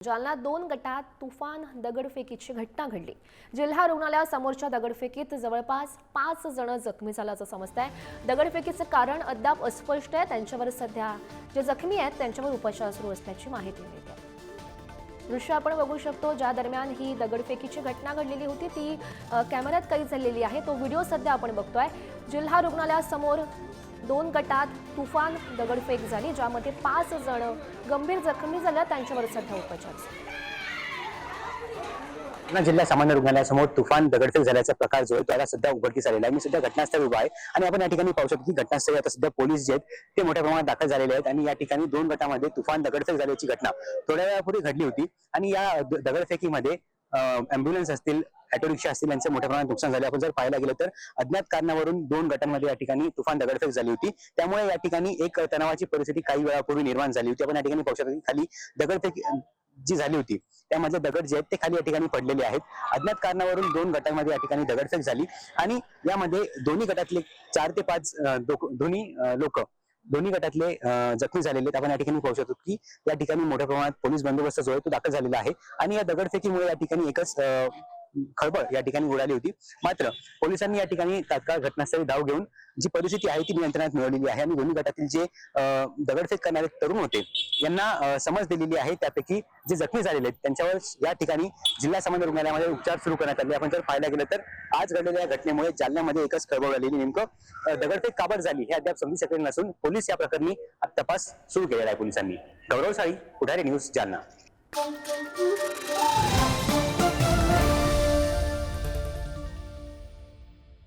जालना 2 गटात तुफान दगडफेकीची घटना घडली। जिल्हा रुग्णालयासमोरच्या दगडफेकीत जवळपास 5 जण जखमी झाल्याचं समजतंय। दगडफेकीचं कारण अद्याप अस्पष्ट आहे। त्यांच्यावर सध्या जे जखमी आहेत त्यांच्यावर उपचार सुरू असल्याची माहिती मिळते। दृश्य आपण बघू शकतो, ज्या दरम्यान ही दगडफेकीची घटना घडलेली होती ती कॅमेऱ्यात कैद झालेली आहे। तो व्हिडिओ सध्या आपण बघतोय। जिल्हा रुग्णालयासमोर 2 गटात तुफान दगडफेक झाली, ज्यामध्ये 5 जण गंभीर जखमी झाले। त्यांच्यावर सध्या उपचार जालना जिल्हा सामान्य रुग्णालयासमोर तुफान दगडफेक झाल्याचा प्रकार जो आहे त्याला सध्या उघडकीस आलेला आहे। मी सध्या घटनास्थळी उभा आहे आणि आपण या ठिकाणी पाहू शकतो की घटनास्थळी आता सध्या पोलीस जे आहेत ते मोठ्या प्रमाणात दाखल झालेले आहेत आणि या ठिकाणी 2 गटामध्ये तुफान दगडफेक झाल्याची घटना थोड्या वेळापूर्वी घडली होती आणि या दगडफेकीमध्ये अँब्युलन्स असतील, ऑटो रिक्षा असतील यांचे मोठ्या प्रमाणात नुकसान झाले। आपण जर पाहायला गेलं तर अज्ञात कारणावरून 2 गटांमध्ये या ठिकाणी तुफान दगडफेक झाली होती, त्यामुळे या ठिकाणी एक तणावाची परिस्थिती काही वेळापूर्वी निर्माण झाली होती। आपण या ठिकाणी पाहू शकतो की खाली दगडफेक जी झाली होती त्यामधले दगड जे आहेत ते खाली या ठिकाणी पडलेले आहेत। अज्ञात कारणावरून 2 गटांमध्ये या ठिकाणी दगडफेक झाली आणि यामध्ये दोन्ही गटातले 4 ते 5 दोन्ही गटातले जखमी झालेले आहेत। आपण या ठिकाणी पाहू शकतो की या ठिकाणी मोठ्या प्रमाणात पोलीस बंदोबस्त जो आहे तो दाखल झालेला आहे आणि या दगडफेकीमुळे या ठिकाणी एकच खळबळ या ठिकाणी उडाली होती। मात्र पोलिसांनी या ठिकाणी तात्काळ घटनास्थळी धाव घेऊन जी परिस्थिती आहे ती नियंत्रणात मिळवलेली आहे आणि दोन्ही गटातील जे दगडफेक करणारे तरुण होते यांना समज दिलेली आहे। त्यापैकी जे जखमी झालेले आहेत त्यांच्यावर या ठिकाणी जिल्हा सामान्य रुग्णालयामध्ये उपचार सुरू करण्यात आले। आपण जर पाहायला गेलं तर आज घडलेल्या घटनेमुळे जालन्यामध्ये एकच खळबळ आलेली। नेमकं दगडफेक का बरं झाली हे अद्याप समजू शकले नसून पोलीस या प्रकरणी तपास सुरू केलेला आहे पोलिसांनी। गौरव साळी, पुढारी न्यूज, जालना।